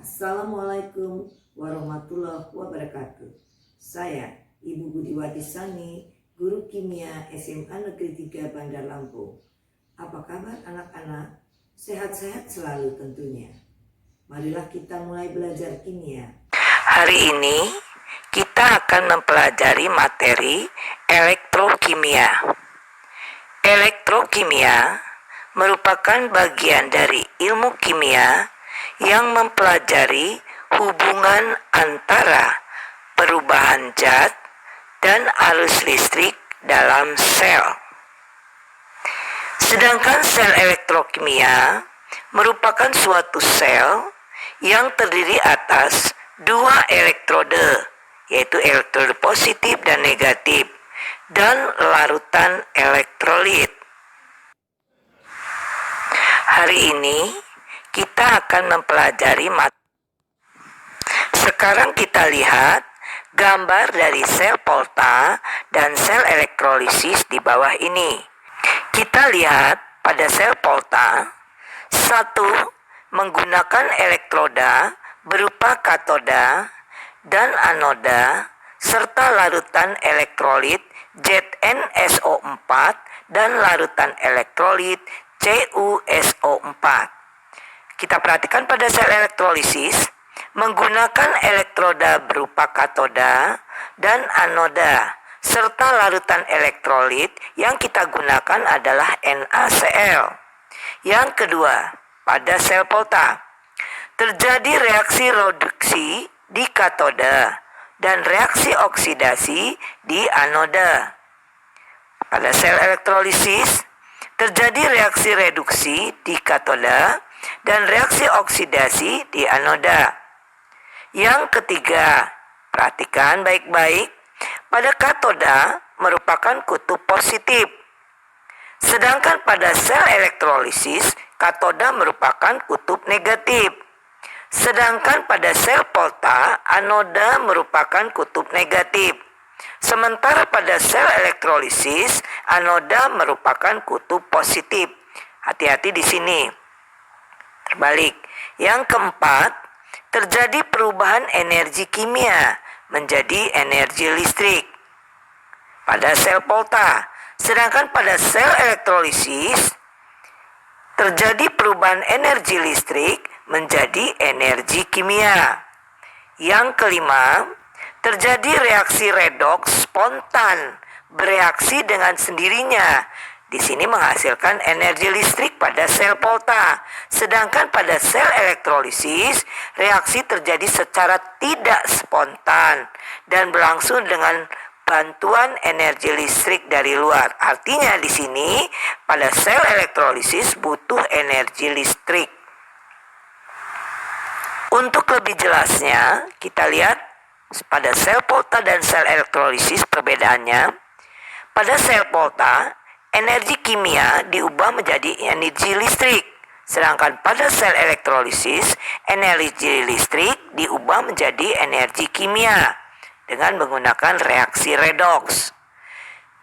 Assalamualaikum warahmatullahi wabarakatuh. Saya Ibu Budiwati Sani, Guru Kimia SMA Negeri 3 Bandar Lampung. Apa kabar anak-anak? Sehat-sehat selalu tentunya. Marilah kita mulai belajar kimia. Hari ini kita akan mempelajari materi elektrokimia. Elektrokimia merupakan bagian dari ilmu kimia yang mempelajari hubungan antara perubahan zat dan arus listrik dalam sel. Sedangkan sel elektrokimia merupakan suatu sel yang terdiri atas dua elektrode, yaitu elektrode positif dan negatif, dan larutan elektrolit. Hari ini kita akan mempelajari Sekarang kita lihat gambar dari sel Volta dan sel elektrolisis di bawah ini. Kita lihat pada sel Volta, satu menggunakan elektroda berupa katoda dan anoda serta larutan elektrolit ZnSO4 dan larutan elektrolit CuSO4. Kita perhatikan pada sel elektrolisis menggunakan elektroda berupa katoda dan anoda serta larutan elektrolit yang kita gunakan adalah NaCl. Yang kedua, pada sel Volta terjadi reaksi reduksi di katoda dan reaksi oksidasi di anoda. Pada sel elektrolisis terjadi reaksi reduksi di katoda dan reaksi oksidasi di anoda. Yang ketiga, perhatikan baik-baik, pada katoda merupakan kutub positif. Sedangkan pada sel elektrolisis, katoda merupakan kutub negatif. Sedangkan pada sel Volta, anoda merupakan kutub negatif. Sementara pada sel elektrolisis, anoda merupakan kutub positif. Hati-hati di sini. Terbalik. Yang keempat, terjadi perubahan energi kimia menjadi energi listrik pada sel Volta. Sedangkan pada sel elektrolisis, terjadi perubahan energi listrik menjadi energi kimia. Yang kelima, terjadi reaksi redoks spontan, bereaksi dengan sendirinya. Di sini menghasilkan energi listrik pada sel Volta. Sedangkan pada sel elektrolisis, reaksi terjadi secara tidak spontan dan berlangsung dengan bantuan energi listrik dari luar. Artinya di sini pada sel elektrolisis butuh energi listrik. Untuk lebih jelasnya, kita lihat pada sel Volta dan sel elektrolisis perbedaannya. Pada sel Volta, energi kimia diubah menjadi energi listrik. Sedangkan pada sel elektrolisis, energi listrik diubah menjadi energi kimia dengan menggunakan reaksi redoks.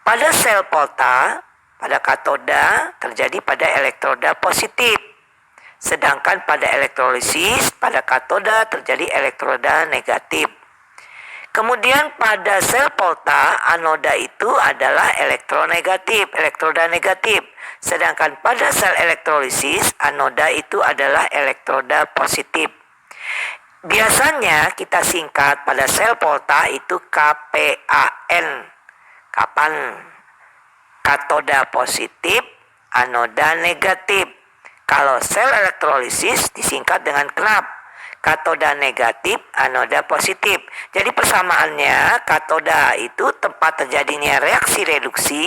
Pada sel Volta, pada katoda terjadi pada elektroda positif. Sedangkan pada elektrolisis, pada katoda terjadi elektroda negatif. Kemudian pada sel Volta, anoda itu adalah elektroda negatif. Sedangkan pada sel elektrolisis, anoda itu adalah elektroda positif. Biasanya kita singkat pada sel Volta itu KPAN. Kapan? Katoda positif, anoda negatif. Kalau sel elektrolisis disingkat dengan KNAP. Katoda negatif, anoda positif. Jadi persamaannya, katoda itu tempat terjadinya reaksi reduksi,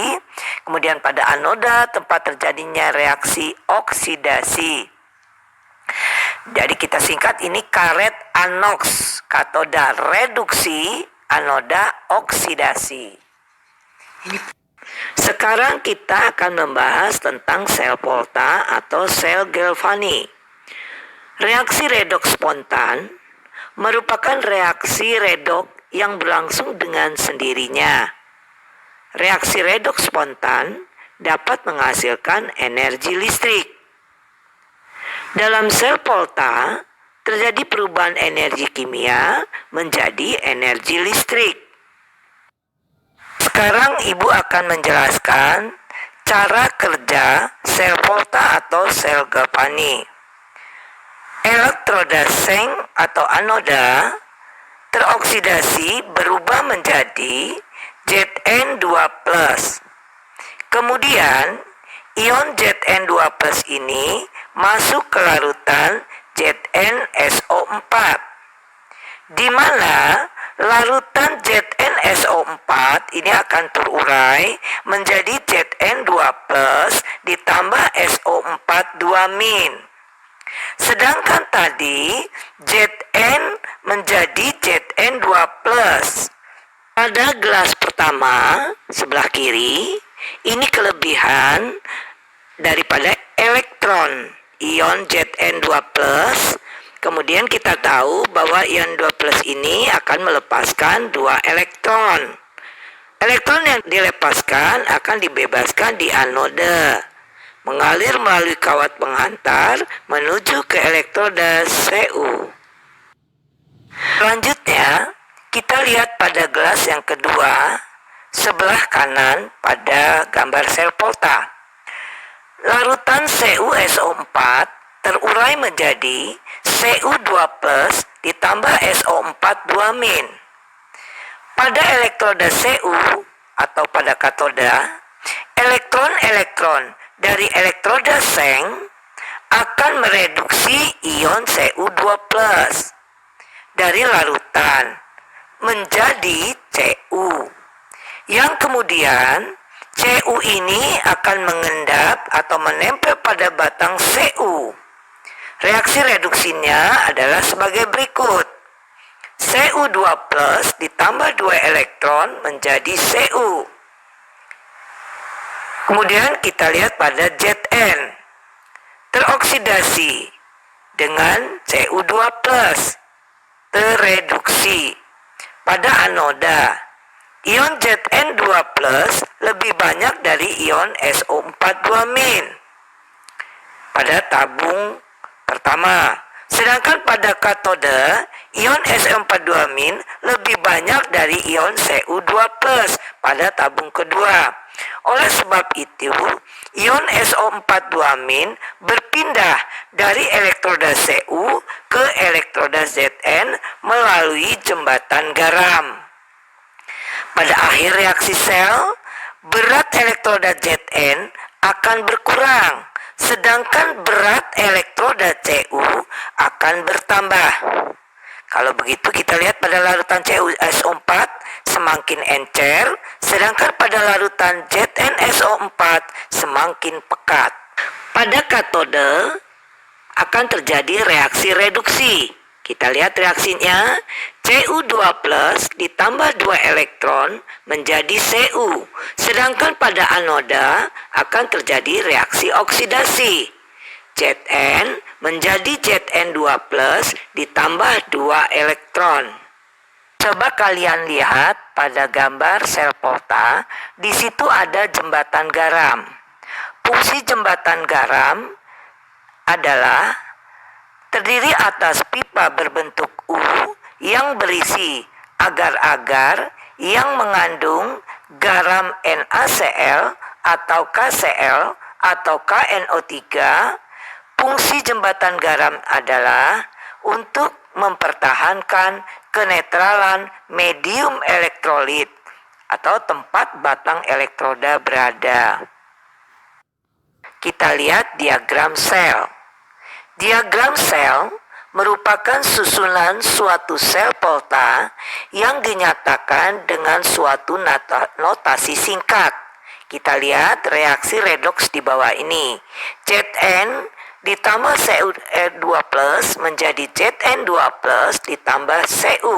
kemudian pada anoda tempat terjadinya reaksi oksidasi. Jadi kita singkat ini karet anoks, katoda reduksi, anoda oksidasi. Sekarang kita akan membahas tentang sel Volta atau sel Galvani. Reaksi redoks spontan merupakan reaksi redoks yang berlangsung dengan sendirinya. Reaksi redoks spontan dapat menghasilkan energi listrik. Dalam sel Volta, terjadi perubahan energi kimia menjadi energi listrik. Sekarang Ibu akan menjelaskan cara kerja sel volta atau sel galvanik. Elektroda seng atau anoda teroksidasi berubah menjadi Zn2+. Kemudian ion Zn2+ ini masuk ke larutan ZnSO4, di mana larutan ZnSO4 ini akan terurai menjadi Zn2+ ditambah SO4 2-. Sedangkan tadi Zn menjadi Zn2+. Pada gelas pertama sebelah kiri, ini kelebihan daripada elektron ion Zn2+. Kemudian kita tahu bahwa ion 2+ ini akan melepaskan 2 elektron. Elektron yang dilepaskan akan dibebaskan di anoda, mengalir melalui kawat penghantar menuju ke elektroda Cu. Selanjutnya, kita lihat pada gelas yang kedua, sebelah kanan pada gambar sel volta. Larutan CuSO4 terurai menjadi Cu2+ ditambah SO4 2-. Pada elektroda Cu atau pada katoda, elektron-elektron dari elektroda seng akan mereduksi ion Cu2+ dari larutan menjadi Cu, yang kemudian Cu ini akan mengendap atau menempel pada batang Cu. Reaksi reduksinya adalah sebagai berikut. Cu2+ ditambah 2 elektron menjadi Cu. Kemudian kita lihat pada Zn, teroksidasi dengan Cu2+, tereduksi. Pada anoda, ion Zn2+ lebih banyak dari ion SO4 2- pada tabung pertama. Sedangkan pada katoda, ion SO4 2- lebih banyak dari ion Cu2+ pada tabung kedua. Oleh sebab itu, ion SO4 2- berpindah dari elektroda Cu ke elektroda Zn melalui jembatan garam. Pada akhir reaksi sel, berat elektroda Zn akan berkurang, sedangkan berat elektroda Cu akan bertambah. Kalau begitu kita lihat pada larutan CuSO4 semakin encer, sedangkan pada larutan ZnSO4 semakin pekat. Pada katode akan terjadi reaksi reduksi. Kita lihat reaksinya, Cu2+ ditambah 2 elektron menjadi Cu. Sedangkan pada anoda akan terjadi reaksi oksidasi. Zn menjadi Zn2+ ditambah 2 elektron. Coba kalian lihat pada gambar sel volta, di situ ada jembatan garam. Fungsi jembatan garam adalah terdiri atas pipa berbentuk U yang berisi agar-agar yang mengandung garam NaCl atau KCl atau KNO3. Fungsi jembatan garam adalah untuk mempertahankan kenetralan medium elektrolit atau tempat batang elektroda berada. Kita lihat diagram sel. Diagram sel merupakan susunan suatu sel volta yang dinyatakan dengan suatu notasi singkat. Kita lihat reaksi redoks di bawah ini. Zn ditambah Cu2+ menjadi Zn2+ ditambah Cu.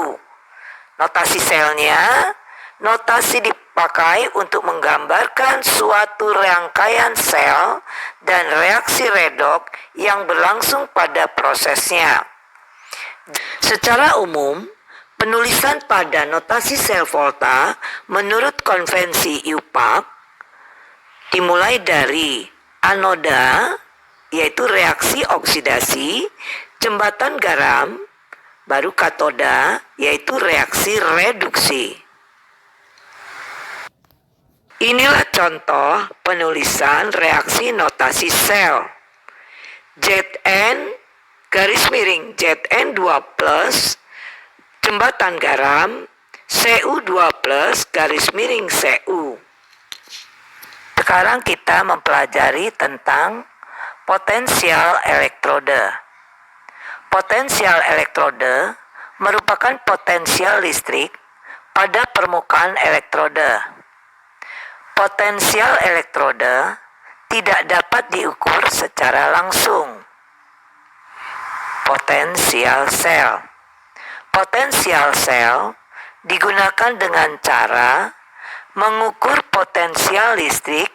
Notasi selnya, notasi dipakai untuk menggambarkan suatu rangkaian sel dan reaksi redok yang berlangsung pada prosesnya. Secara umum, penulisan pada notasi sel volta menurut konvensi IUPAC dimulai dari anoda, yaitu reaksi oksidasi, Jembatan garam, baru katoda, yaitu reaksi reduksi. Inilah contoh penulisan reaksi notasi sel. Zn garis miring Zn2+, jembatan garam, Cu2+, garis miring Cu. Sekarang kita mempelajari tentang potensial elektroda. Potensial elektroda merupakan potensial listrik pada permukaan elektroda. Potensial elektroda tidak dapat diukur secara langsung. Potensial sel. Potensial sel digunakan dengan cara mengukur potensial listrik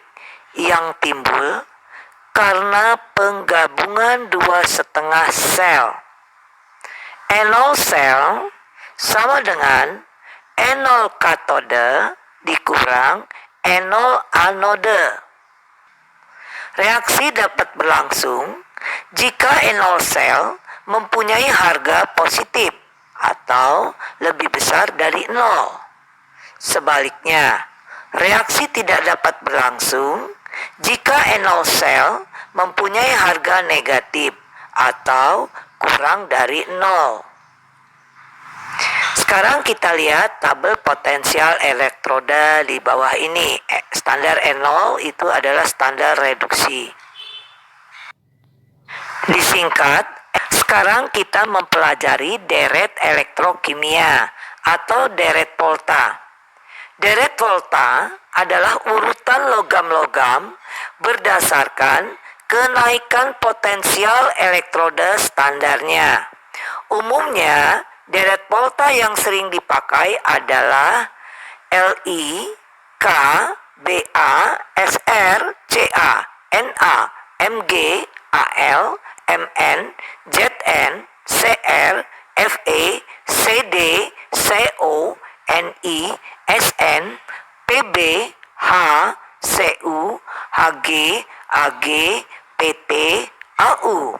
yang timbul karena penggabungan dua setengah sel. E0 sel sama dengan E0 katode dikurang E0 anode. Reaksi dapat berlangsung jika E0 sel mempunyai harga positif atau lebih besar dari 0. Sebaliknya, reaksi tidak dapat berlangsung jika E0 sel mempunyai harga negatif atau kurang dari 0. Sekarang kita lihat tabel potensial elektroda di bawah ini. Standar E0 itu adalah standar reduksi. Disingkat, sekarang kita mempelajari deret elektrokimia atau deret volta. Deret volta adalah urutan logam-logam berdasarkan kenaikan potensial elektroda standarnya. Umumnya, deret volta yang sering dipakai adalah Li, K, Ba, Sr, Ca, Na, Mg, Al, Mn, Zn, Cr, Fe, Cd, Co, Ni, Sn, Pb, H, Cu, Hg, Ag, Pt, Au.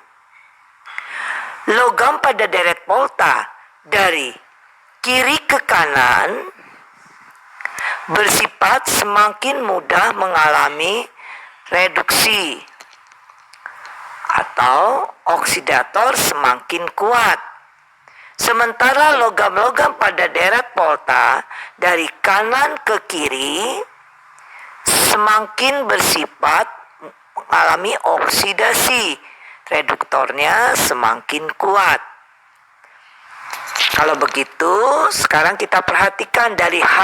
Logam pada deret volta dari kiri ke kanan bersifat semakin mudah mengalami reduksi atau oksidator semakin kuat. Sementara logam-logam pada deret volta dari kanan ke kiri semakin bersifat mengalami oksidasi, reduktornya semakin kuat. Kalau begitu, sekarang kita perhatikan dari H.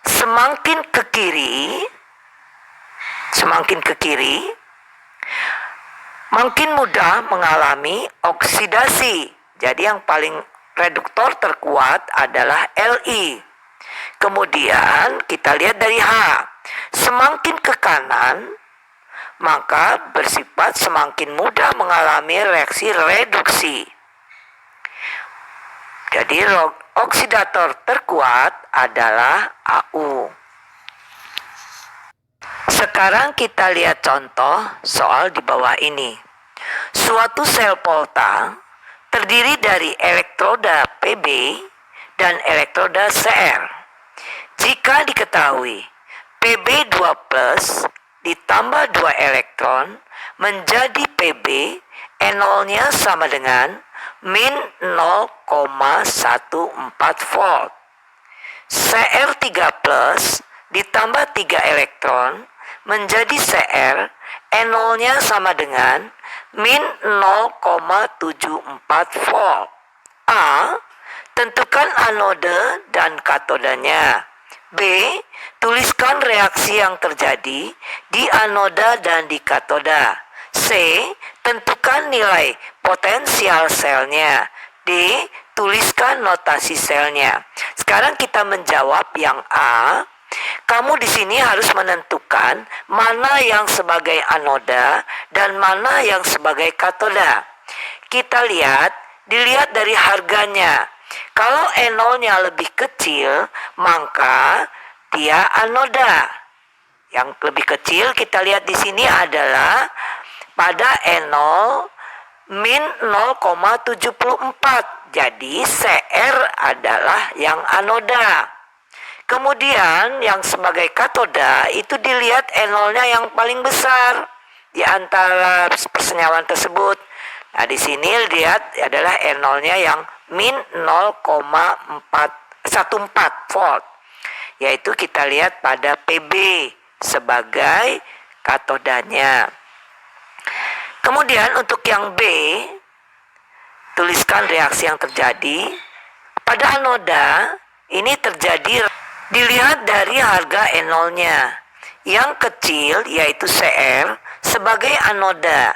Semakin ke kiri, makin mudah mengalami oksidasi. Jadi yang paling reduktor terkuat adalah Li. Kemudian kita lihat dari H. Semakin ke kanan, maka bersifat semakin mudah mengalami reaksi reduksi. Jadi oksidator terkuat adalah Au. Sekarang kita lihat contoh soal di bawah ini. Suatu sel volta terdiri dari elektroda Pb dan elektroda Cr. Jika diketahui Pb2+ ditambah 2 elektron menjadi Pb, E0-nya sama dengan min 0,14 volt. Cr3+ ditambah 3 elektron menjadi Cr, E0-nya sama dengan min 0,74 volt. A. Tentukan anode dan katodanya. B. Tuliskan reaksi yang terjadi di anoda dan di katoda. C. Tentukan nilai potensial selnya. D. Tuliskan notasi selnya. Sekarang kita menjawab yang A. Kamu di sini harus menentukan mana yang sebagai anoda dan mana yang sebagai katoda. Kita dilihat dari harganya. Kalau E0-nya lebih kecil, maka dia anoda. Yang lebih kecil kita lihat di sini adalah pada E0 min 0,74. Jadi Cr adalah yang anoda. Kemudian yang sebagai katoda itu dilihat E0-nya yang paling besar di antara persenyawan tersebut. Nah, di sini lihat adalah E0-nya yang min 0,14 volt. Yaitu kita lihat pada Pb sebagai katodanya. Kemudian untuk yang B, tuliskan reaksi yang terjadi. Pada anoda ini terjadi, dilihat dari harga E0-nya. Yang kecil yaitu Cr sebagai anoda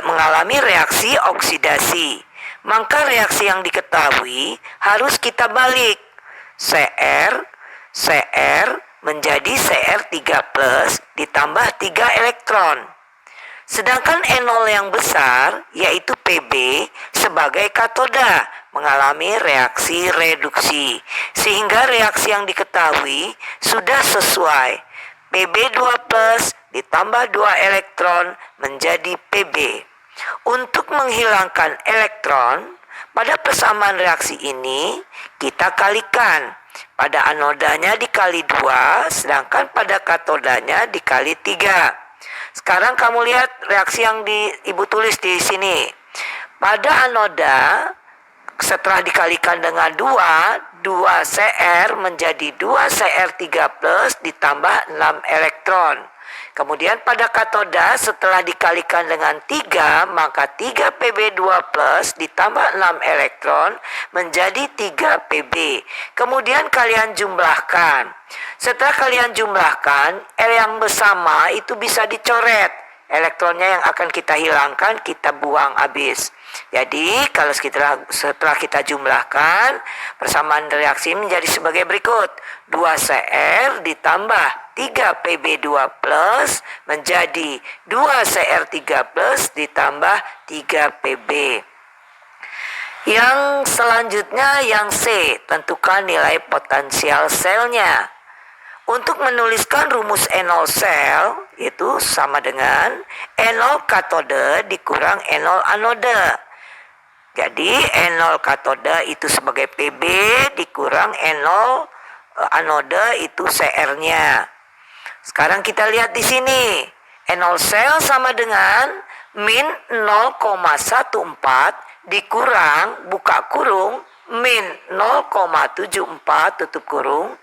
mengalami reaksi oksidasi. Maka reaksi yang diketahui harus kita balik. Cr menjadi Cr3+ ditambah 3 elektron. Sedangkan E0 yang besar yaitu Pb sebagai katoda mengalami reaksi reduksi. Sehingga reaksi yang diketahui sudah sesuai. Pb2+ ditambah 2 elektron menjadi Pb. Untuk menghilangkan elektron, pada persamaan reaksi ini kita kalikan. Pada anodanya dikali 2, sedangkan pada katodanya dikali 3. Sekarang kamu lihat reaksi yang Ibu tulis di sini. Pada anoda setelah dikalikan dengan 2 Cr menjadi 2 Cr3+ ditambah 6 elektron. Kemudian pada katoda setelah dikalikan dengan 3 maka 3 Pb2+ ditambah 6 elektron menjadi 3 Pb. Kemudian kalian jumlahkan. Setelah kalian jumlahkan, L yang bersama itu bisa dicoret. Elektronnya yang akan kita hilangkan kita buang habis. Jadi kalau setelah kita jumlahkan, persamaan reaksi menjadi sebagai berikut. 2 Cr ditambah 3 Pb2+ menjadi 2 Cr3+ ditambah 3 Pb. Yang selanjutnya yang C, tentukan nilai potensial selnya. Untuk menuliskan rumus E0 sel itu sama dengan E0 katode dikurang E0 anoda. Jadi E0 katode itu sebagai Pb dikurang E0 anoda itu Cr-nya. Sekarang kita lihat di sini. E0 sel sama dengan min 0,14 dikurang buka kurung min 0,74 tutup kurung.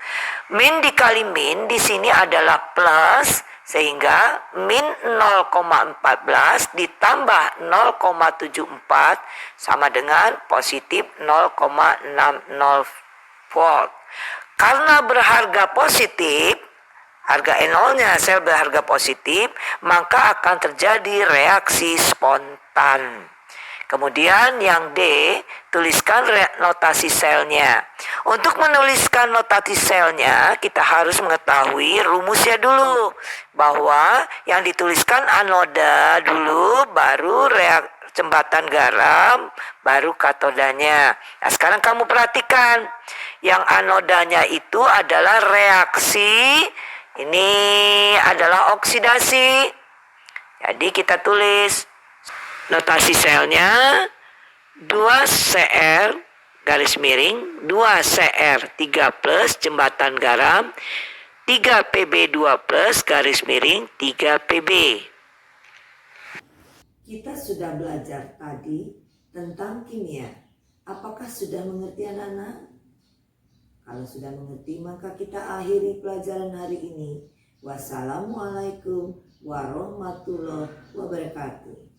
Min dikali min di sini adalah plus, sehingga min 0,14 ditambah 0,74 sama dengan positif 0,60 volt. Karena berharga positif, harga E0-nya sel berharga positif, maka akan terjadi reaksi spontan. Kemudian yang D, tuliskan notasi selnya. Untuk menuliskan notasi selnya, kita harus mengetahui rumusnya dulu. Bahwa yang dituliskan anoda dulu, baru jembatan garam, baru katodanya. Nah, sekarang kamu perhatikan. Yang anodanya itu adalah reaksi, ini adalah oksidasi. Jadi kita tulis notasi selnya 2 Cr garis miring 2 Cr3+ jembatan garam 3 Pb2+ garis miring 3 Pb. Kita sudah belajar tadi tentang kimia. Apakah sudah mengerti anak-anak? Kalau sudah mengerti maka kita akhiri pelajaran hari ini. Wassalamualaikum warahmatullahi wabarakatuh.